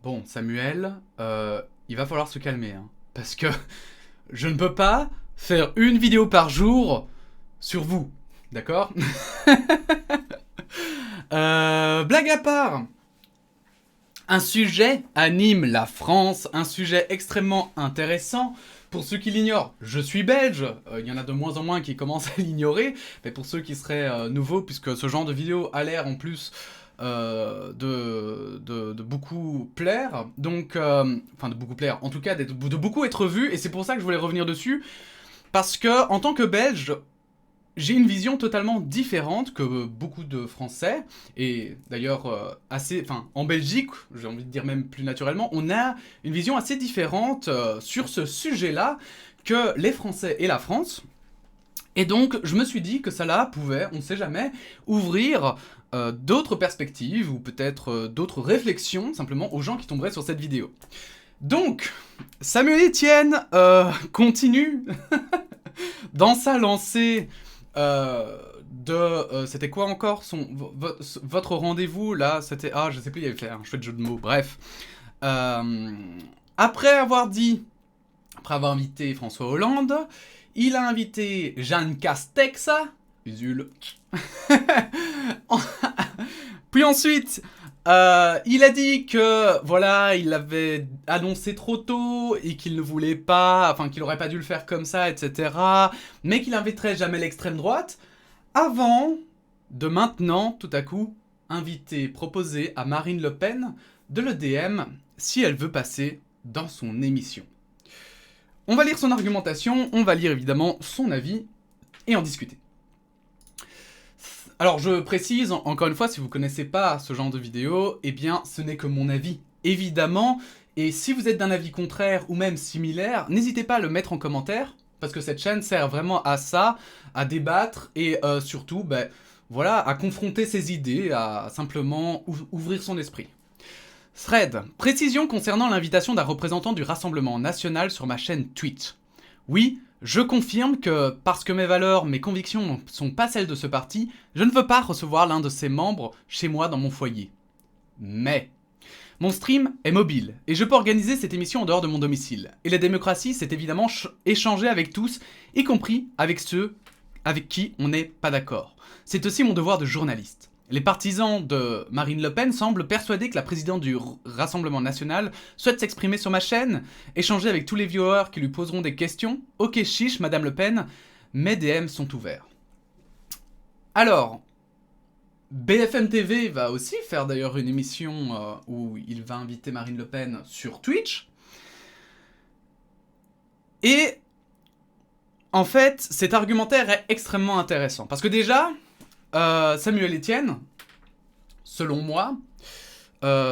Bon, Samuel, il va falloir se calmer, hein, parce que je ne peux pas faire une vidéo par jour sur vous, d'accord? Blague à part, un sujet anime la France, un sujet extrêmement intéressant. Pour ceux qui l'ignorent, je suis belge, il y en a de moins en moins qui commencent à l'ignorer, mais pour ceux qui seraient nouveaux, puisque ce genre de vidéo a l'air en plus de beaucoup plaire, donc, enfin de beaucoup plaire, en tout cas de beaucoup être vu, et c'est pour ça que je voulais revenir dessus, parce que en tant que belge, j'ai une vision totalement différente que beaucoup de Français, et d'ailleurs en Belgique, j'ai envie de dire même plus naturellement, on a une vision assez différente sur ce sujet-là que les Français et la France. Et donc, je me suis dit que ça là pouvait, on ne sait jamais, ouvrir d'autres perspectives ou peut-être d'autres réflexions simplement aux gens qui tomberaient sur cette vidéo. Donc, Samuel Etienne continue dans sa lancée c'était quoi encore votre rendez-vous là? C'était je sais plus, il avait fait un chouette jeu de mots. Bref, après avoir invité François Hollande, il a invité Jeanne Castex, Usul. Puis ensuite, il a dit que voilà, il l'avait annoncé trop tôt et qu'il ne voulait pas, enfin qu'il aurait pas dû le faire comme ça, etc. Mais qu'il inviterait jamais l'extrême droite, avant de maintenant, tout à coup, proposer à Marine Le Pen de le DM si elle veut passer dans son émission. On va lire son argumentation, on va lire évidemment son avis et en discuter. Alors je précise, encore une fois, si vous connaissez pas ce genre de vidéo, eh bien ce n'est que mon avis, évidemment, et si vous êtes d'un avis contraire ou même similaire, n'hésitez pas à le mettre en commentaire, parce que cette chaîne sert vraiment à ça, à débattre, et surtout, voilà, à confronter ses idées, à simplement ouvrir son esprit. Thread. Précision concernant l'invitation d'un représentant du Rassemblement National sur ma chaîne Twitch. Oui, je confirme que, parce que mes valeurs, mes convictions ne sont pas celles de ce parti, je ne veux pas recevoir l'un de ses membres chez moi dans mon foyer. Mais mon stream est mobile, et je peux organiser cette émission en dehors de mon domicile. Et la démocratie, c'est évidemment échanger avec tous, y compris avec ceux avec qui on n'est pas d'accord. C'est aussi mon devoir de journaliste. Les partisans de Marine Le Pen semblent persuadés que la présidente du Rassemblement National souhaite s'exprimer sur ma chaîne, échanger avec tous les viewers qui lui poseront des questions. Ok chiche, Madame Le Pen, mes DM sont ouverts. Alors, BFM TV va aussi faire d'ailleurs une émission où il va inviter Marine Le Pen sur Twitch. Et en fait, cet argumentaire est extrêmement intéressant. Parce que déjà, Samuel Etienne, selon moi,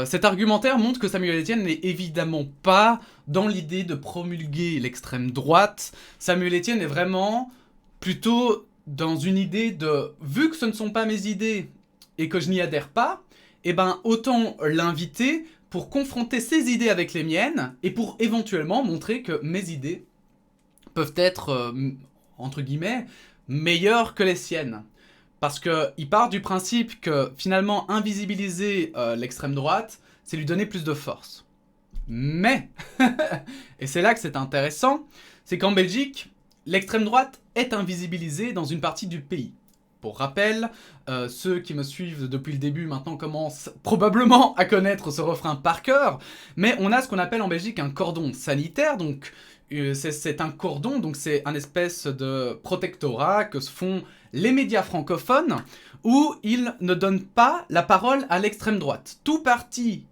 cet argumentaire montre que Samuel Etienne n'est évidemment pas dans l'idée de promulguer l'extrême droite. Samuel Etienne est vraiment plutôt dans une idée de, vu que ce ne sont pas mes idées et que je n'y adhère pas, eh ben autant l'inviter pour confronter ses idées avec les miennes et pour éventuellement montrer que mes idées peuvent être, entre guillemets, meilleures que les siennes. Parce qu'il part du principe que finalement invisibiliser l'extrême droite, c'est lui donner plus de force. Mais, et c'est là que c'est intéressant, c'est qu'en Belgique, l'extrême droite est invisibilisée dans une partie du pays. Pour rappel, ceux qui me suivent depuis le début maintenant commencent probablement à connaître ce refrain par cœur, mais on a ce qu'on appelle en Belgique un cordon sanitaire, donc c'est un cordon, donc c'est un espèce de protectorat que se font les médias francophones, où ils ne donnent pas la parole à l'extrême droite. Tout parti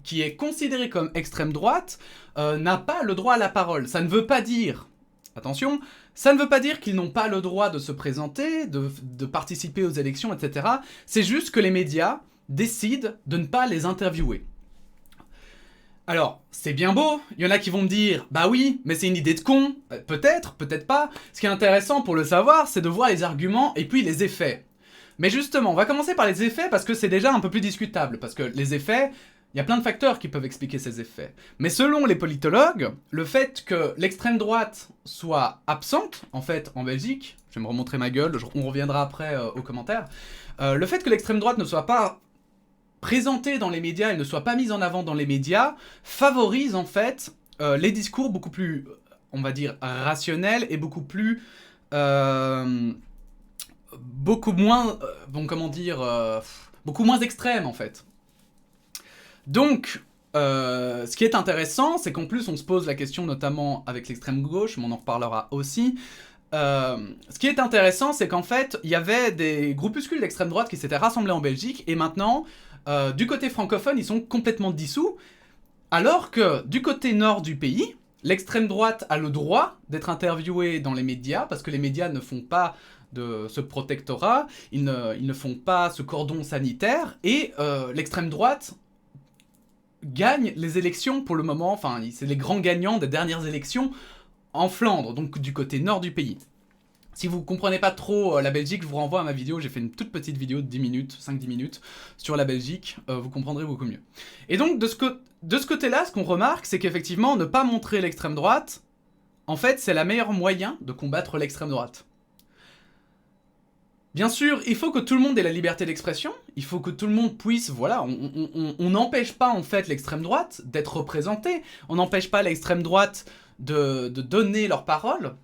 qui est considéré comme extrême droite n'a pas le droit à la parole. Ça ne veut pas dire, attention, ça ne veut pas dire qu'ils n'ont pas le droit de se présenter, de participer aux élections, etc. C'est juste que les médias décident de ne pas les interviewer. Alors, c'est bien beau, il y en a qui vont me dire « Bah oui, mais c'est une idée de con ». Peut-être, peut-être pas. Ce qui est intéressant pour le savoir, c'est de voir les arguments et puis les effets. Mais justement, on va commencer par les effets parce que c'est déjà un peu plus discutable. Parce que les effets, il y a plein de facteurs qui peuvent expliquer ces effets. Mais selon les politologues, le fait que l'extrême droite soit absente, en fait, en Belgique, je vais me remontrer ma gueule, on reviendra après aux commentaires, le fait que l'extrême droite ne soit pas présentée dans les médias, elle ne soit pas mise en avant dans les médias, favorise en fait les discours beaucoup plus, on va dire, rationnels et beaucoup plus... beaucoup moins... bon, comment dire... beaucoup moins extrêmes en fait. Donc... ce qui est intéressant, c'est qu'en plus on se pose la question notamment avec l'extrême gauche, mais on en reparlera aussi. Ce qui est intéressant, c'est qu'en fait, il y avait des groupuscules d'extrême droite qui s'étaient rassemblés en Belgique, et maintenant, du côté francophone, ils sont complètement dissous, alors que du côté nord du pays, l'extrême droite a le droit d'être interviewée dans les médias, parce que les médias ne font pas de ce protectorat, ils ne font pas ce cordon sanitaire, et l'extrême droite gagne les élections pour le moment, enfin, c'est les grands gagnants des dernières élections en Flandre, donc du côté nord du pays. Si vous comprenez pas trop la Belgique, je vous renvoie à ma vidéo, j'ai fait une toute petite vidéo de 10 minutes, 5-10 minutes, sur la Belgique, vous comprendrez beaucoup mieux. Et donc, de ce côté-là, ce qu'on remarque, c'est qu'effectivement, ne pas montrer l'extrême droite, en fait, c'est le meilleur moyen de combattre l'extrême droite. Bien sûr, il faut que tout le monde ait la liberté d'expression, il faut que tout le monde puisse, voilà, on n'empêche pas en fait l'extrême droite d'être représentée, on n'empêche pas l'extrême droite de donner leur parole,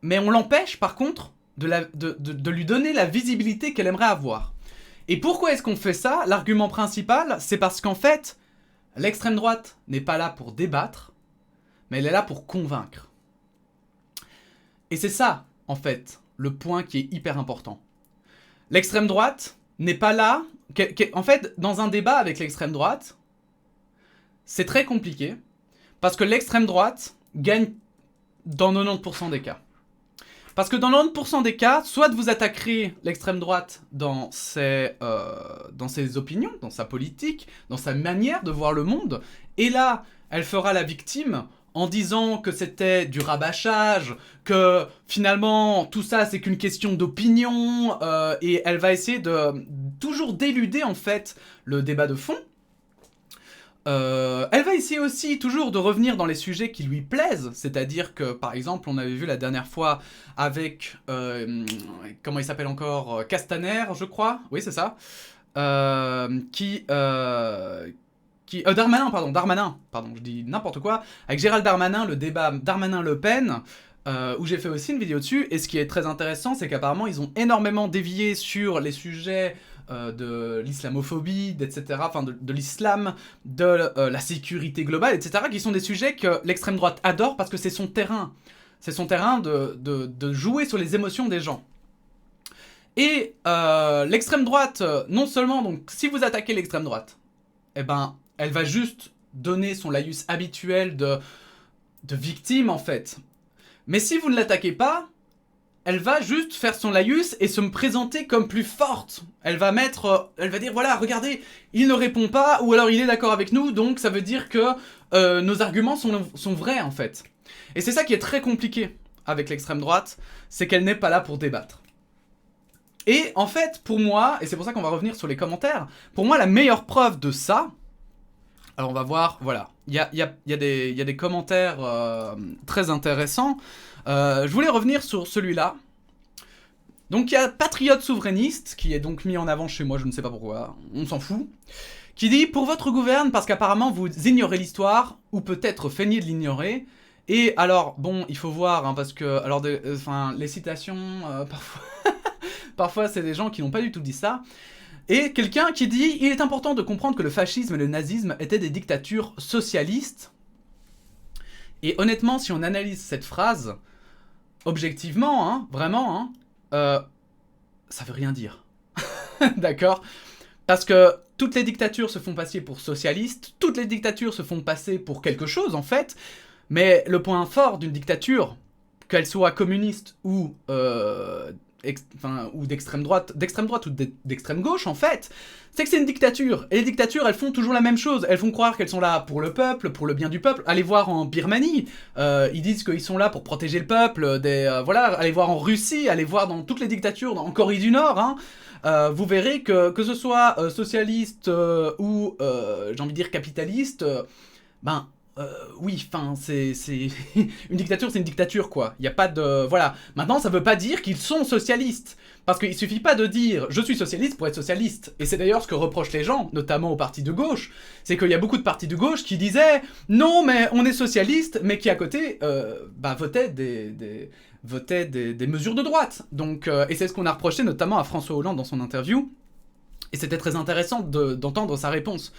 mais on l'empêche par contre de lui donner la visibilité qu'elle aimerait avoir. Et pourquoi est-ce qu'on fait ça? L'argument principal, c'est parce qu'en fait, l'extrême droite n'est pas là pour débattre, mais elle est là pour convaincre. Et c'est ça, en fait, le point qui est hyper important. L'extrême droite n'est pas là... En fait, dans un débat avec l'extrême droite, c'est très compliqué, parce que l'extrême droite gagne dans 90% des cas. Parce que dans 90% des cas, soit vous attaquerez l'extrême droite dans ses opinions, dans sa politique, dans sa manière de voir le monde, et là, elle fera la victime en disant que c'était du rabâchage, que finalement tout ça c'est qu'une question d'opinion, et elle va essayer de toujours d'éluder en fait le débat de fond. Elle va essayer aussi toujours de revenir dans les sujets qui lui plaisent, c'est-à-dire que par exemple on avait vu la dernière fois avec, comment il s'appelle encore, Castaner je crois, oui c'est ça, Darmanin, je dis n'importe quoi, avec Gérald Darmanin, le débat Darmanin-Le Pen, où j'ai fait aussi une vidéo dessus, et ce qui est très intéressant, c'est qu'apparemment ils ont énormément dévié sur les sujets de l'islamophobie, etc., enfin de l'islam, de la sécurité globale, etc., qui sont des sujets que l'extrême droite adore parce que c'est son terrain. C'est son terrain de jouer sur les émotions des gens. Et l'extrême droite, non seulement, donc si vous attaquez l'extrême droite, eh ben, elle va juste donner son laïus habituel de victime, en fait. Mais si vous ne l'attaquez pas, elle va juste faire son laïus et se présenter comme plus forte. Elle va dire, voilà, regardez, il ne répond pas, ou alors il est d'accord avec nous, donc ça veut dire que nos arguments sont vrais, en fait. Et c'est ça qui est très compliqué avec l'extrême droite, c'est qu'elle n'est pas là pour débattre. Et en fait, pour moi, et c'est pour ça qu'on va revenir sur les commentaires, pour moi, la meilleure preuve de ça, alors on va voir, voilà, il y a des commentaires très intéressants. Je voulais revenir sur celui-là. Donc il y a Patriote Souverainiste, qui est donc mis en avant chez moi, je ne sais pas pourquoi, on s'en fout, qui dit « Pour votre gouverne, parce qu'apparemment vous ignorez l'histoire, ou peut-être feignez de l'ignorer. » Et alors, bon, il faut voir, hein, parce que, alors, les citations, parfois... Parfois, c'est des gens qui n'ont pas du tout dit ça. Et quelqu'un qui dit « Il est important de comprendre que le fascisme et le nazisme étaient des dictatures socialistes. » Et honnêtement, si on analyse cette phrase, objectivement, hein, vraiment, hein, ça veut rien dire. D'accord? Parce que toutes les dictatures se font passer pour socialistes, toutes les dictatures se font passer pour quelque chose, en fait. Mais le point fort d'une dictature, qu'elle soit communiste ou d'extrême droite ou d'extrême gauche, en fait, c'est que c'est une dictature. Et les dictatures, elles font toujours la même chose. Elles font croire qu'elles sont là pour le peuple, pour le bien du peuple. Allez voir en Birmanie, ils disent qu'ils sont là pour protéger le peuple. Voilà, allez voir en Russie, allez voir dans toutes les dictatures, en Corée du Nord, hein. Vous verrez que ce soit socialiste ou, j'ai envie de dire, capitaliste, ben, oui, enfin, c'est... une dictature, c'est une dictature, quoi. Il n'y a pas de... Voilà. Maintenant, ça veut pas dire qu'ils sont socialistes. Parce qu'il suffit pas de dire « je suis socialiste » pour être socialiste. Et c'est d'ailleurs ce que reprochent les gens, notamment aux partis de gauche. C'est qu'il y a beaucoup de partis de gauche qui disaient « non, mais on est socialiste », mais qui, à côté, votaient des mesures de droite. Donc, et c'est ce qu'on a reproché notamment à François Hollande dans son interview. Et c'était très intéressant d'entendre sa réponse.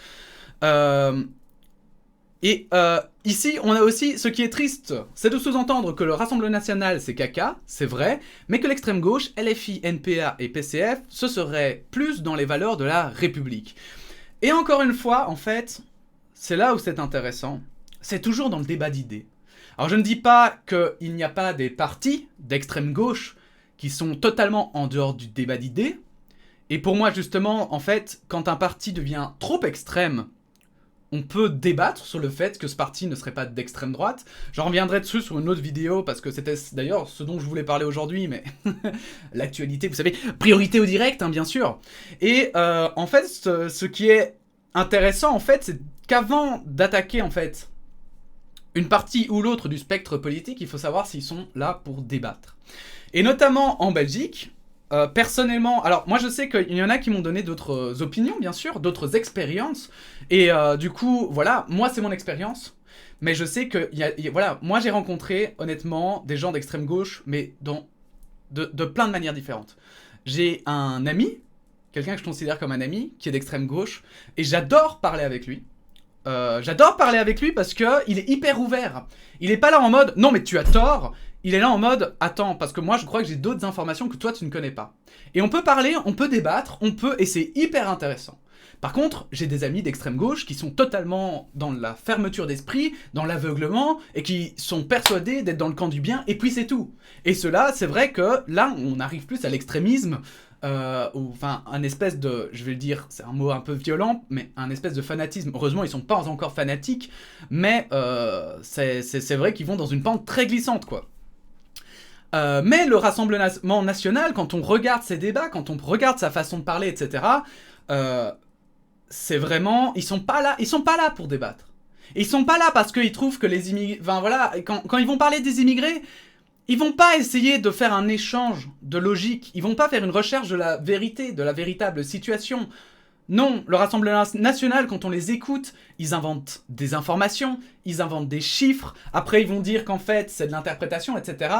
Ici, on a aussi, ce qui est triste, c'est de sous-entendre que le Rassemblement National, c'est caca, c'est vrai, mais que l'extrême gauche, LFI, NPA et PCF, ce serait plus dans les valeurs de la République. Et encore une fois, en fait, c'est là où c'est intéressant, c'est toujours dans le débat d'idées. Alors je ne dis pas qu'il n'y a pas des partis d'extrême gauche qui sont totalement en dehors du débat d'idées, et pour moi, justement, en fait, quand un parti devient trop extrême, on peut débattre sur le fait que ce parti ne serait pas d'extrême droite. J'en reviendrai dessus sur une autre vidéo, parce que c'était d'ailleurs ce dont je voulais parler aujourd'hui, mais l'actualité, vous savez, priorité au direct, hein, bien sûr. Et en fait, ce qui est intéressant, en fait, c'est qu'avant d'attaquer, en fait, une partie ou l'autre du spectre politique, il faut savoir s'ils sont là pour débattre. Et notamment en Belgique, personnellement, alors moi je sais qu'il y en a qui m'ont donné d'autres opinions, bien sûr, d'autres expériences, et du coup, voilà, moi c'est mon expérience, mais je sais que, voilà, moi j'ai rencontré, honnêtement, des gens d'extrême gauche, mais de plein de manières différentes. J'ai un ami, quelqu'un que je considère comme un ami, qui est d'extrême gauche, et j'adore parler avec lui. J'adore parler avec lui parce qu'il est hyper ouvert. Il est pas là en mode « non mais tu as tort », il est là en mode « attends, parce que moi je crois que j'ai d'autres informations que toi tu ne connais pas ». Et on peut parler, on peut débattre, et c'est hyper intéressant. Par contre, j'ai des amis d'extrême gauche qui sont totalement dans la fermeture d'esprit, dans l'aveuglement, et qui sont persuadés d'être dans le camp du bien, et puis c'est tout. Et cela, c'est vrai que là, on arrive plus à l'extrémisme, enfin, un espèce de, je vais le dire, c'est un mot un peu violent, mais un espèce de fanatisme. Heureusement, ils sont pas encore fanatiques, mais c'est vrai qu'ils vont dans une pente très glissante, quoi. Mais le Rassemblement National, quand on regarde ses débats, quand on regarde sa façon de parler, etc., c'est vraiment, ils sont pas là pour débattre. Et ils sont pas là parce qu'ils trouvent que les immigrés, enfin voilà, quand ils vont parler des immigrés, ils vont pas essayer de faire un échange de logique, ils vont pas faire une recherche de la vérité, de la véritable situation. Non, le Rassemblement National, quand on les écoute, ils inventent des informations, ils inventent des chiffres, après ils vont dire qu'en fait c'est de l'interprétation, etc.,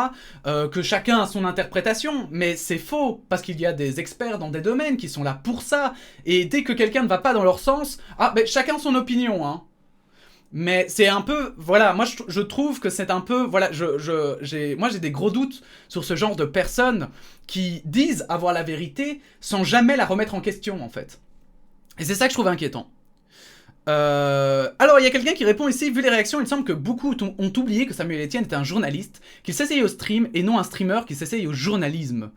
que chacun a son interprétation, mais c'est faux, parce qu'il y a des experts dans des domaines qui sont là pour ça, et dès que quelqu'un ne va pas dans leur sens, ah ben chacun son opinion, hein. Mais c'est un peu, voilà, moi je trouve que c'est un peu, voilà, moi j'ai des gros doutes sur ce genre de personnes qui disent avoir la vérité sans jamais la remettre en question, en fait. Et c'est ça que je trouve inquiétant. Alors, il y a quelqu'un qui répond ici, vu les réactions, il semble que beaucoup ont oublié que Samuel Etienne était un journaliste, qu'il s'essayait au stream et non un streamer qui s'essaye au journalisme.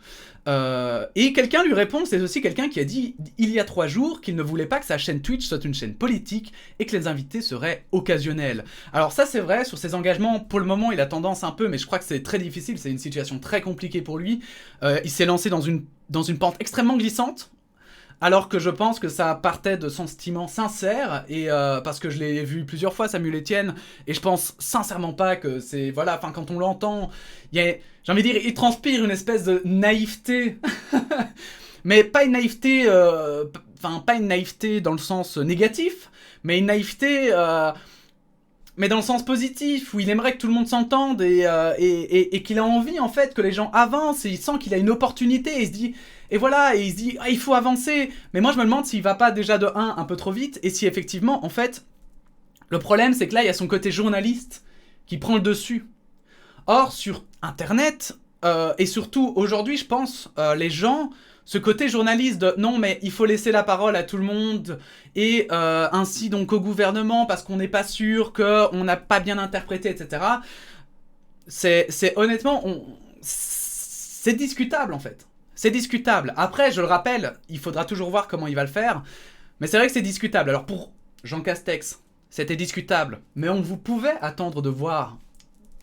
Et quelqu'un lui répond, c'est aussi quelqu'un qui a dit il y a 3 jours qu'il ne voulait pas que sa chaîne Twitch soit une chaîne politique et que les invités seraient occasionnels. Alors ça c'est vrai, sur ses engagements, pour le moment il a tendance un peu, mais je crois que c'est très difficile, c'est une situation très compliquée pour lui. Il s'est lancé dans une pente extrêmement glissante, alors que je pense que ça partait de sentiments sincères, et parce que je l'ai vu plusieurs fois, Samuel Etienne, et je pense sincèrement pas que c'est... Voilà, enfin, quand on l'entend, j'ai envie de dire, il transpire une espèce de naïveté. Mais pas une naïveté... Enfin, pas une naïveté dans le sens négatif, mais une naïveté... mais dans le sens positif, où il aimerait que tout le monde s'entende, et qu'il a envie, en fait, que les gens avancent, et il sent qu'il a une opportunité, et il se dit... Et voilà, et il se dit, ah, il faut avancer. Mais moi, je me demande s'il va pas déjà de 1 un peu trop vite, et si effectivement, en fait, le problème, c'est que là, il y a son côté journaliste qui prend le dessus. Or, sur Internet, et surtout aujourd'hui, je pense, les gens, ce côté journaliste de non, mais il faut laisser la parole à tout le monde, et ainsi donc au gouvernement, parce qu'on n'est pas sûr, qu'on n'a pas bien interprété, etc. C'est honnêtement, c'est discutable en fait. C'est discutable. Après, je le rappelle, il faudra toujours voir comment il va le faire. Mais c'est vrai que c'est discutable. Alors pour Jean Castex, c'était discutable. Mais vous pouvait attendre de voir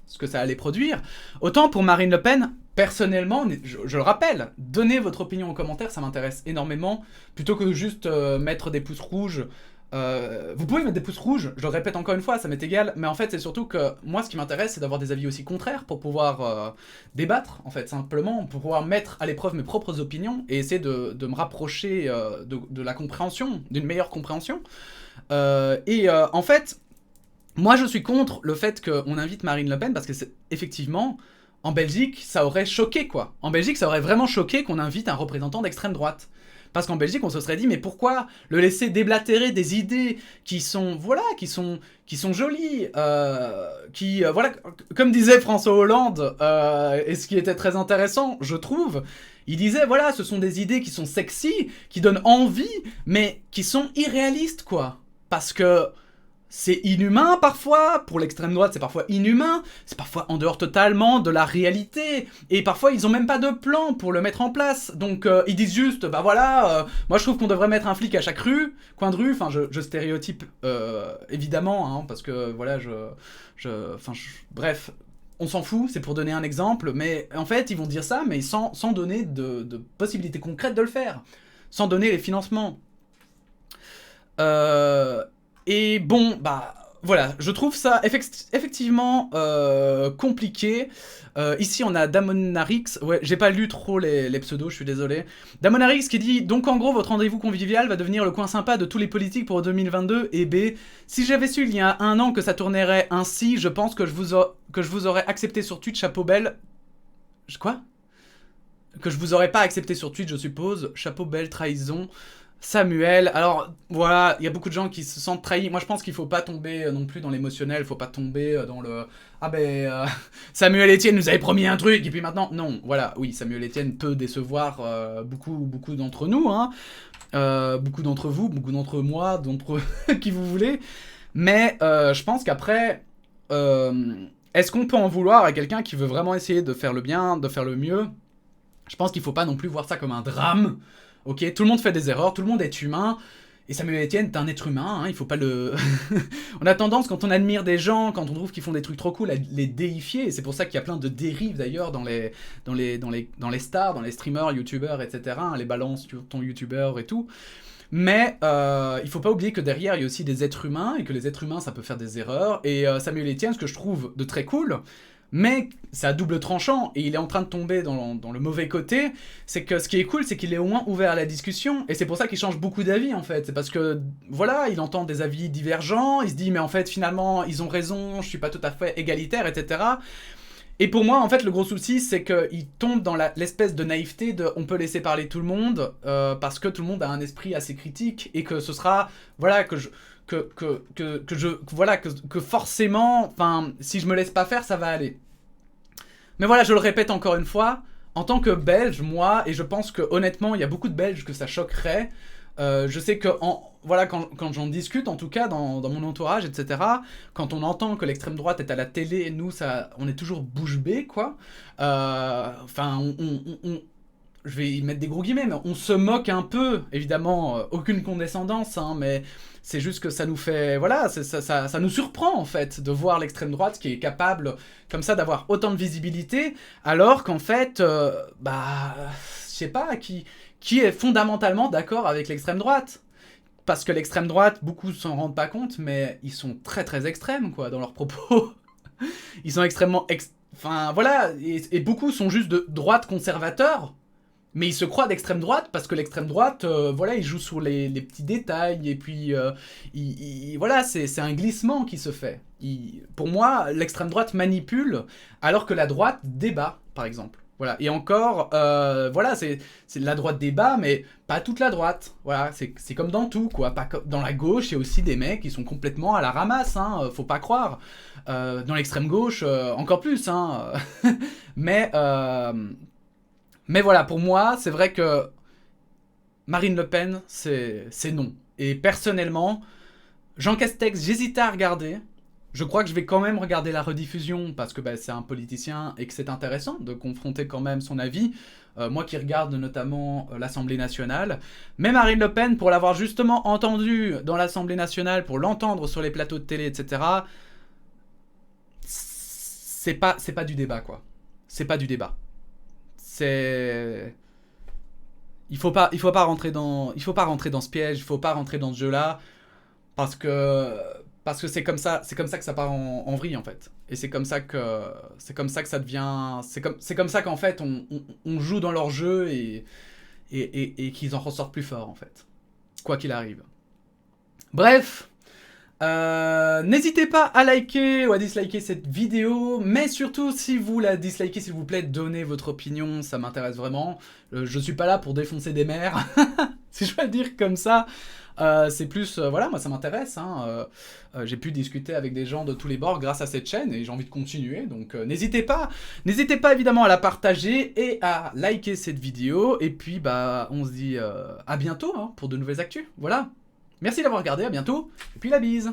ce que ça allait produire. Autant pour Marine Le Pen, personnellement, je le rappelle, donnez votre opinion en commentaire, ça m'intéresse énormément. Plutôt que juste mettre des pouces rouges Vous pouvez mettre des pouces rouges, je le répète encore une fois, ça m'est égal, mais en fait c'est surtout que moi ce qui m'intéresse c'est d'avoir des avis aussi contraires pour pouvoir débattre, en fait, simplement, pour pouvoir mettre à l'épreuve mes propres opinions et essayer de me rapprocher de la compréhension, d'une meilleure compréhension. En fait, moi je suis contre le fait qu'on invite Marine Le Pen parce que c'est effectivement, en Belgique, ça aurait choqué quoi. En Belgique, ça aurait vraiment choqué qu'on invite un représentant d'extrême droite. Parce qu'en Belgique, on se serait dit, mais pourquoi le laisser déblatérer des idées qui sont, voilà, qui sont jolies, voilà, comme disait François Hollande, et ce qui était très intéressant, je trouve, il disait, voilà, ce sont des idées qui sont sexy, qui donnent envie, mais qui sont irréalistes, quoi. Parce que c'est inhumain parfois, pour l'extrême droite c'est parfois inhumain, c'est parfois en dehors totalement de la réalité, et parfois ils ont même pas de plan pour le mettre en place, donc ils disent juste, bah voilà, moi je trouve qu'on devrait mettre un flic à chaque rue, coin de rue, enfin je stéréotype évidemment, hein, parce que voilà, bref, on s'en fout, c'est pour donner un exemple, mais en fait ils vont dire ça, mais sans donner de possibilités concrètes de le faire, sans donner les financements. Et bon, bah voilà, je trouve ça effectivement compliqué. Ici, on a Damonarix. Ouais, j'ai pas lu trop les pseudos, je suis désolé. Damonarix qui dit « Donc en gros, votre rendez-vous convivial va devenir le coin sympa de tous les politiques pour 2022. Et B, si j'avais su il y a un an que ça tournerait ainsi, je pense que je vous aurais accepté sur Twitch, chapeau belle. » Quoi? Que je vous aurais pas accepté sur Twitch, je suppose. Chapeau belle, trahison. Samuel, alors voilà, il y a beaucoup de gens qui se sentent trahis. Moi je pense qu'il faut pas tomber non plus dans l'émotionnel, faut pas tomber dans le ah ben Samuel Etienne nous avait promis un truc et puis maintenant non, voilà, oui, Samuel Etienne peut décevoir beaucoup d'entre nous, hein, beaucoup d'entre vous, beaucoup d'entre moi, d'entre qui vous voulez, mais je pense qu'après est-ce qu'on peut en vouloir à quelqu'un qui veut vraiment essayer de faire le bien, de faire le mieux? Je pense qu'il faut pas non plus voir ça comme un drame. Ok, tout le monde fait des erreurs, tout le monde est humain, et Samuel Etienne est un être humain, hein, il faut pas le... On a tendance, quand on admire des gens, quand on trouve qu'ils font des trucs trop cool, à les déifier, et c'est pour ça qu'il y a plein de dérives d'ailleurs dans les stars, dans les streamers, youtubeurs, etc., hein, les balances sur ton youtubeur et tout. Mais il faut pas oublier que derrière, il y a aussi des êtres humains, et que les êtres humains, ça peut faire des erreurs, et Samuel Etienne, ce que je trouve de très cool, mais c'est à double tranchant, et il est en train de tomber dans le mauvais côté, c'est que ce qui est cool, c'est qu'il est au moins ouvert à la discussion, et c'est pour ça qu'il change beaucoup d'avis, en fait. C'est parce que, voilà, il entend des avis divergents, il se dit, mais en fait, finalement, ils ont raison, je suis pas tout à fait égalitaire, etc. Et pour moi, en fait, le gros souci, c'est qu'il tombe dans l'espèce de naïveté de on peut laisser parler tout le monde, parce que tout le monde a un esprit assez critique, et que ce sera, voilà, que forcément, enfin, si je me laisse pas faire, ça va aller. Mais voilà, je le répète encore une fois, en tant que Belge, moi, et je pense que honnêtement, il y a beaucoup de Belges que ça choquerait. Je sais que, voilà, quand j'en discute, en tout cas, dans mon entourage, etc., quand on entend que l'extrême droite est à la télé, nous, on est toujours bouche bée, quoi. Enfin, je vais y mettre des gros guillemets, mais on se moque un peu, évidemment, aucune condescendance, hein, mais c'est juste que ça nous fait, voilà, ça nous surprend en fait de voir l'extrême droite qui est capable comme ça d'avoir autant de visibilité, alors qu'en fait, bah, je sais pas, qui est fondamentalement d'accord avec l'extrême droite. Parce que l'extrême droite, beaucoup s'en rendent pas compte, mais ils sont très très extrêmes, quoi, dans leurs propos. Ils sont extrêmement... Enfin, voilà, et beaucoup sont juste de droite conservateur, mais ils se croient d'extrême droite parce que l'extrême droite, voilà, il joue sur les petits détails et puis voilà, c'est un glissement qui se fait. Pour moi, l'extrême droite manipule alors que la droite débat, par exemple. Voilà. Et encore, voilà, c'est la droite débat, mais pas toute la droite. Voilà, c'est comme dans tout, quoi. Pas dans la gauche, il y a aussi des mecs qui sont complètement à la ramasse, hein, faut pas croire. Dans l'extrême gauche, encore plus, hein. mais voilà, pour moi, c'est vrai que Marine Le Pen, c'est non. Et personnellement, Jean Castex, j'hésitais à regarder. Je crois que je vais quand même regarder la rediffusion parce que bah, c'est un politicien et que c'est intéressant de confronter quand même son avis. Moi qui regarde notamment l'Assemblée nationale. Mais Marine Le Pen, pour l'avoir justement entendu dans l'Assemblée nationale, pour l'entendre sur les plateaux de télé, etc., c'est pas du débat, quoi. C'est pas du débat. C'est... Il faut pas rentrer dans ce piège, il faut pas rentrer dans ce jeu-là. Parce que c'est comme ça que ça part en vrille en fait. Et c'est comme ça que ça devient, c'est comme ça qu'en fait on joue dans leur jeu et qu'ils en ressortent plus forts en fait. Quoi qu'il arrive. Bref, n'hésitez pas à liker ou à disliker cette vidéo, mais surtout si vous la dislikez, s'il vous plaît, donnez votre opinion, ça m'intéresse vraiment. Je suis pas là pour défoncer des mères, si je peux le dire comme ça. C'est plus, voilà, moi ça m'intéresse. Hein, j'ai pu discuter avec des gens de tous les bords grâce à cette chaîne et j'ai envie de continuer. Donc n'hésitez pas évidemment à la partager et à liker cette vidéo. Et puis bah on se dit à bientôt hein, pour de nouvelles actus. Voilà. Merci d'avoir regardé, à bientôt. Et puis la bise.